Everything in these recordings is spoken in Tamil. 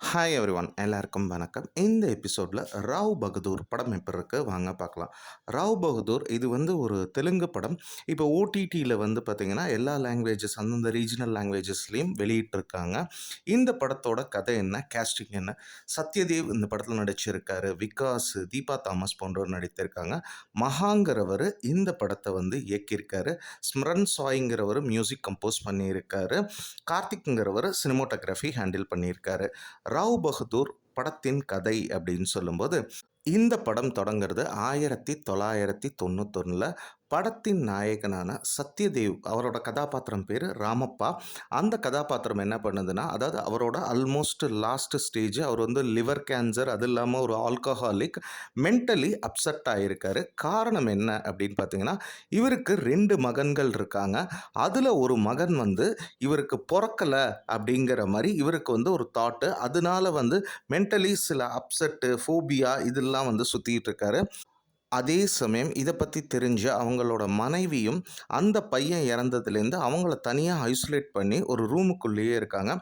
ஹாய் எவ்ரிஒன் எல்லாருக்கும் வணக்கம். இந்த எபிசோடில் ராவ் பகதூர் படம் எப்படி இருக்கு வாங்க பார்க்கலாம். ராவ் பகதூர் இது வந்து ஒரு தெலுங்கு படம். இப்போ ஓடிடியில் வந்து பார்த்திங்கன்னா எல்லா லாங்குவேஜஸ் அந்தந்த ரீஜனல் லாங்குவேஜஸ்லேயும் வெளியிட்டிருக்காங்க. இந்த படத்தோட கதை என்ன, கேஸ்டிங் என்ன, சத்யதேவ் இந்த படத்தில் நடிச்சிருக்காரு, விகாஸ், தீபா தாமஸ் போன்றவர் நடித்திருக்காங்க. மகாங்கிறவர் இந்த படத்தை வந்து இயக்கியிருக்காரு. ஸ்மரன் சாய்ங்கிறவர் மியூசிக் கம்போஸ் பண்ணியிருக்காரு. கார்த்திக்ங்கிறவர் சினிமோட்டோகிராஃபி ஹேண்டில் பண்ணியிருக்காரு. ராவ் பகதூர் படத்தின் கதை அப்படின்னு சொல்லும்போது, இந்த படம் தொடங்கிறது 1991. படத்தின் நாயகனான சத்யதேவ் அவரோட கதாபாத்திரம் பேர் ராமப்பா. அந்த கதாபாத்திரம் என்ன பண்ணுதுன்னா, அதாவது அவரோட ஆல்மோஸ்ட் லாஸ்ட் ஸ்டேஜ். அவர் வந்து லிவர் கேன்சர், அது இல்லாமல் ஒரு ஆல்கஹாலிக், மென்டலி அப்செட் ஆகியிருக்காரு. காரணம் என்ன அப்படின்னு பார்த்தீங்கன்னா, இவருக்கு 2 மகன்கள் இருக்காங்க. அதில் ஒரு மகன் வந்து இவருக்கு பிறக்கலை அப்படிங்கிற மாதிரி இவருக்கு வந்து ஒரு தாட்டு. அதனால வந்து மென்டலி சில அப்செட்டு, ஃபோபியா இதெல்லாம் வந்து சுற்றிட்டு இருக்காரு. அதே சமயம் இதை பற்றி தெரிஞ்ச அவங்களோட மனைவியும் அந்த பையன் இறந்ததுலேருந்து அவங்கள தனியாக ஐசோலேட் பண்ணி ஒரு ரூமுக்குள்ளேயே இருக்காங்க.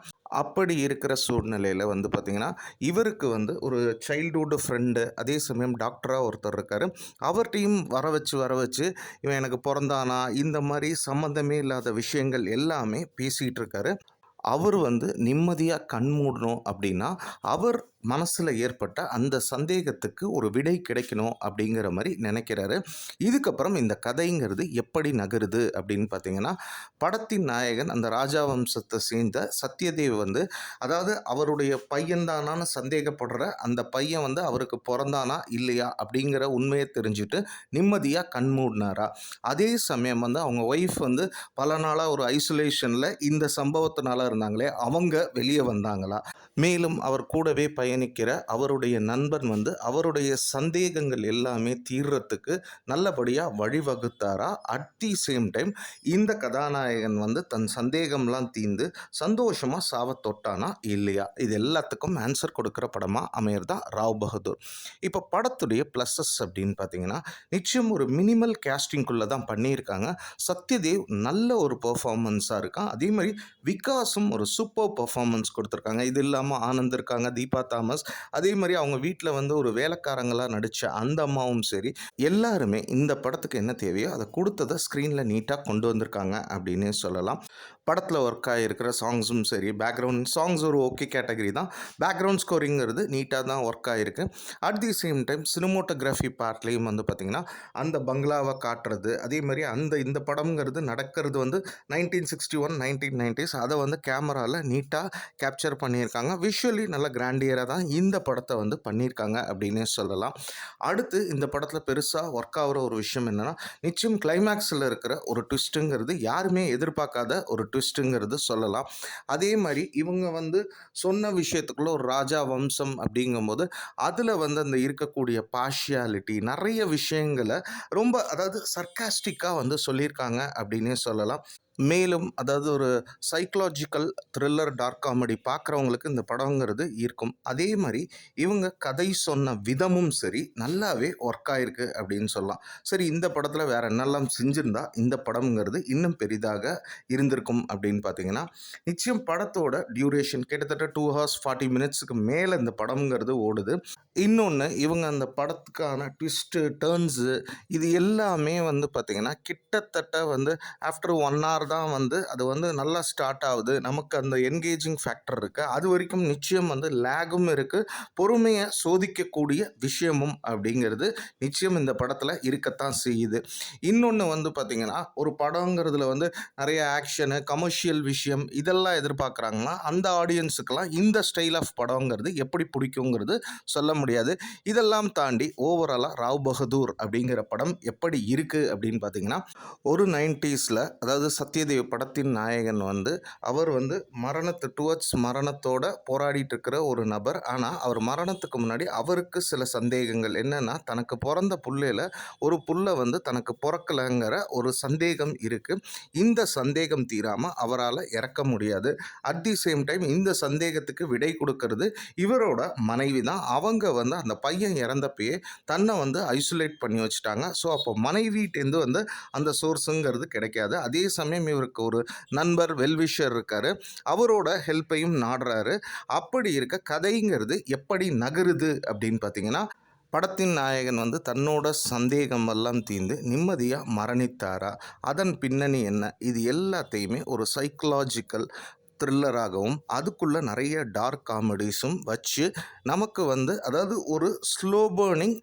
அப்படி இருக்கிற சூழ்நிலையில் வந்து பார்த்திங்கன்னா, இவருக்கு வந்து ஒரு சைல்டுஹுட் ஃப்ரெண்டு, அதே சமயம் டாக்டராக ஒருத்தர் இருக்கார். அவர்கிட்டையும் வர வச்சு இவன் எனக்கு பிறந்தானா, இந்த மாதிரி சம்மந்தமே இல்லாத விஷயங்கள் எல்லாமே பேசிகிட்டு இருக்காரு. அவர் வந்து நிம்மதியாக கண் மூடணும் அப்படின்னா, அவர் மனசில் ஏற்பட்ட அந்த சந்தேகத்துக்கு ஒரு விடை கிடைக்கணும் அப்படிங்கிற மாதிரி நினைக்கிறாரு. இதுக்கப்புறம் இந்த கதைங்கிறது எப்படி நகருது அப்படின்னு பார்த்தீங்கன்னா, படத்தின் நாயகன் அந்த ராஜாவம்சத்தை சேர்ந்த சத்யதேவ் வந்து, அதாவது அவருடைய பையன்தானான்னு சந்தேகப்படுற அந்த பையன் வந்து அவருக்கு பிறந்தானா இல்லையா அப்படிங்கிற உண்மையை தெரிஞ்சுட்டு நிம்மதியாக கண் மூடினாரா. அதே சமயம் வந்து அவங்க ஒய்ஃப் வந்து பல நாளாக ஒரு ஐசோலேஷனில் இந்த சம்பவத்தினால இருந்தாங்களே, அவங்க வெளியே வந்தாங்களா. மேலும் அவர் கூடவே பயணிக்கிற அவருடைய நண்பன் வந்து அவருடைய சந்தேகங்கள் எல்லாமே தீர்றதுக்கு நல்லபடியாக வழிவகுத்தாரா. அட் தி சேம் டைம் இந்த கதாநாயகன் வந்து தன் சந்தேகம்லாம் தீர்ந்து சந்தோஷமாக சாவ தொட்டானா இல்லையா, இது எல்லாத்துக்கும் ஆன்சர் கொடுக்குற படமாக அமையறதா ராவ் பகதூர். இப்போ படத்துடைய ப்ளஸஸ் அப்படின்னு பார்த்தீங்கன்னா, நிச்சயம் ஒரு மினிமல் கேஸ்டிங்குள்ளே தான் பண்ணியிருக்காங்க. சத்யதேவ் நல்ல ஒரு பெர்ஃபார்மன்ஸாக இருக்கான். அதே மாதிரி விகாஸும் ஒரு சூப்பர் பெர்ஃபார்மன்ஸ் கொடுத்துருக்காங்க. இது இல்லாமல் ஆனந்த் இருக்காங்க, தீபா தாமஸ், அதே மாதிரி அவங்க வீட்டில் வந்து ஒரு வேலைக்காரங்களாக நடித்த அந்த அம்மாவும் சரி, எல்லாருமே இந்த படத்துக்கு என்ன தேவையோ அதை கொடுத்ததை ஸ்க்ரீனில் நீட்டாக கொண்டு வந்திருக்காங்க அப்படின்னு சொல்லலாம். படத்தில் ஒர்க் ஆகியிருக்கிற சாங்ஸும் சரி, பேக்ரவுண்ட் சாங்ஸ் ஒரு ஓகே கேட்டகரி தான். பேக்ரவுண்ட் ஸ்கோரிங்கிறது நீட்டாக தான் ஒர்க் ஆகிருக்கு. At the same time cinematography பார்ட்லேயும் வந்து பார்த்திங்கன்னா, அந்த பங்களாவை காட்டுறது, அதே மாதிரி இந்த படம்ங்கிறது நடக்கிறது வந்து 1961 1990s, அதை வந்து கேமராவில் நீட்டாக கேப்சர் பண்ணியிருக்காங்க. விஷுவலி நல்ல கிராண்டியராக தான் இந்த படத்தை வந்து பண்ணியிருக்காங்க அப்படின்னே சொல்லலாம். அடுத்து இந்த படத்தில் பெருசாக ஒர்க் ஆகிற ஒரு விஷயம் என்னென்னா, நிச்சயம் கிளைமேக்ஸில் இருக்கிற ஒரு ட்விஸ்ட்டுங்கிறது யாருமே எதிர்பார்க்காத ஒரு ட்விஸ்ட்டுங்கிறது சொல்லலாம். அதே மாதிரி இவங்க வந்து சொன்ன விஷயத்துக்குள்ள ஒரு ராஜா வம்சம் அப்படிங்கும்போது அதில் வந்து அந்த இருக்கக்கூடிய பார்ஷியாலிட்டி நிறைய விஷயங்களை ரொம்ப, அதாவது சர்க்காஸ்டிக்காக வந்து சொல்லியிருக்காங்க அப்படின்னே சொல்லலாம். மேலும் அதாவது ஒரு சைக்கலாஜிக்கல் த்ரில்லர் டார்க் காமெடி பார்க்குறவங்களுக்கு இந்த படங்கிறது ஈர்க்கும். அதே மாதிரி இவங்க கதை சொன்ன விதமும் சரி நல்லாவே ஒர்க் ஆகிருக்கு அப்படின்னு சொல்லலாம். சரி, இந்த படத்தில் வேறு என்னெல்லாம் செஞ்சுருந்தா இந்த படம்ங்கிறது இன்னும் பெரிதாக இருந்திருக்கும் அப்படின்னு பார்த்தீங்கன்னா, நிச்சயம் படத்தோட டியூரேஷன் கிட்டத்தட்ட 2 hours 40 minutesக்கு மேலே இந்த படம்ங்கிறது ஓடுது. இன்னொன்று, இவங்க அந்த படத்துக்கான ட்விஸ்ட்டு டர்ன்ஸு இது எல்லாமே வந்து பார்த்திங்கன்னா, கிட்டத்தட்ட வந்து ஆஃப்டர் 1 hour தான் வந்து அது வந்து நல்லா ஸ்டார்ட் ஆகுது. நமக்கு அந்த என்கேஜிங் ஃபேக்டர் இருக்குது. அது வரைக்கும் நிச்சயம் வந்து லேகும் இருக்குது, பொறுமையை சோதிக்கக்கூடிய விஷயமும் அப்படிங்கிறது நிச்சயம் இந்த படத்தில் இருக்கத்தான் செய்யுது. இன்னொன்று வந்து பார்த்திங்கன்னா, ஒரு படங்கிறதுல வந்து நிறைய ஆக்ஷனு, கமர்ஷியல் விஷயம் இதெல்லாம் எதிர்பார்க்குறாங்கன்னா, அந்த ஆடியன்ஸுக்கெல்லாம் இந்த ஸ்டைல் ஆஃப் படங்கிறது எப்படி பிடிக்குங்கிறது சொல்ல முடியாது. இதெல்லாம் தாண்டி ஓவராலாக ராவ் பகதூர் அப்படிங்கிற படம் எப்படி இருக்குது அப்படின்னு பார்த்தீங்கன்னா, ஒரு 90sல, அதாவது சத்யதேவ் படத்தின் நாயகன் வந்து அவர் வந்து டுவர்ட்ஸ் மரணத்தோட போராடிட்டு இருக்கிற ஒரு நபர். ஆனால் அவர் மரணத்துக்கு முன்னாடி அவருக்கு சில சந்தேகங்கள் என்னென்னா, தனக்கு பிறந்த புள்ளையில் ஒரு புள்ள வந்து தனக்கு பிறக்கலைங்கிற ஒரு சந்தேகம் இருக்குது. இந்த சந்தேகம் தீராமல் அவரால் இறக்க முடியாது. அட் தி சேம் டைம் இந்த சந்தேகத்துக்கு விடை கொடுக்கறது இவரோட மனைவி தான். அவங்க வந்து அந்த பையன் இறந்தப்பயே தன்னை வந்து ஐசோலேட் பண்ணி வச்சுட்டாங்க. ஸோ அப்போ மனைவிட்டேருந்து வந்து அந்த சோர்ஸுங்கிறது கிடைக்காது. அதே சமயம் டைம் இவருக்கு ஒரு நண்பர் வெல்விஷர் இருக்காரு. அவரோட ஹெல்ப்பையும் நாடுறாரு. அப்படி இருக்க கதைங்கிறது எப்படி நகருது அப்படின்னு பார்த்தீங்கன்னா, படத்தின் நாயகன் வந்து தன்னோட சந்தேகம் எல்லாம் தீர்ந்து நிம்மதியா மரணித்தாரா? அதன் பின்னணி என்ன? இது எல்லாத்தையுமே ஒரு சைக்காலஜிக்கல் த்ரில்லராகவும், அதுக்குள்ள நெறைய டார்க் காமெடீஸும் வச்சு, நமக்கு வந்து அதாவது ஒரு slow burning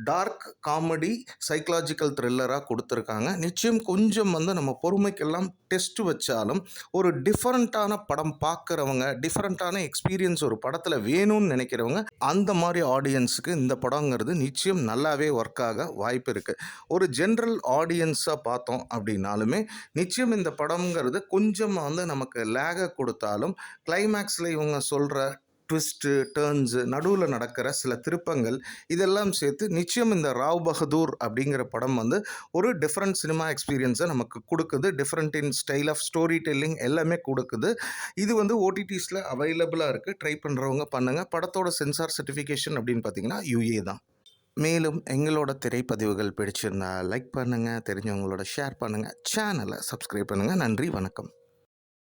dark comedy psychological த்ரில்லரா குடுத்துருக்காங்க. நிச்சயம் கொஞ்சம் வந்து நம்ம பொறுமைக்கெல்லாம் டெஸ்ட் வச்சாலும், ஒரு டிஃபரண்ட்டான படம் பார்க்குறவங்க, டிஃபரண்ட்டான எக்ஸ்பீரியன்ஸ் ஒரு படத்துல வேணும்னு நெனைக்கிறவங்க, அந்த மாரி ஆடியன்ஸுக்கு இந்த படங்கிறது நிச்சயம் நல்லாவே ஒர்க் ஆக வாய்ப்பு இருக்கு. ஒரு ஜென்ரல் ஆடியன்ஸா பார்த்தோம் அப்படின்னாலுமே, நிச்சயம் இந்த படம்ங்கிறது கொஞ்சம் வந்து நமக்கு லேக குடுத்தாலும், கிளைமேக்ஸ்ல இவங்க சொல்ற ட்விஸ்ட்டு, டர்ன்ஸு, நடுவுல நடக்கிற சில திருப்பங்கள், இதெல்லாம் சேர்த்து நிச்சயம் இந்த ராவ் பகதூர் அப்படிங்கிற படம் வந்து ஒரு டிஃப்ரெண்ட் சினிமா எக்ஸ்பீரியன்ஸை நமக்கு குடுக்குது. Different in style of story telling எல்லாமே குடுக்குது. இது வந்து ஓடிடிஸ்ல அவைலபிளா இருக்கு. ட்ரை பண்றவங்க பண்ணுங்க. படத்தோட சென்சார் சர்டிஃபிகேஷன் அப்படின்னு பார்த்தீங்கன்னா, யுஏ தான். மேலும் எங்களோட திரைப்பதிவுகள் பிடிச்சிருந்தா லைக் பண்ணுங்க, தெரிஞ்சவங்களோட ஷேர் பண்ணுங்க, சேனலை சப்ஸ்கிரைப் பண்ணுங்க. நன்றி, வணக்கம்.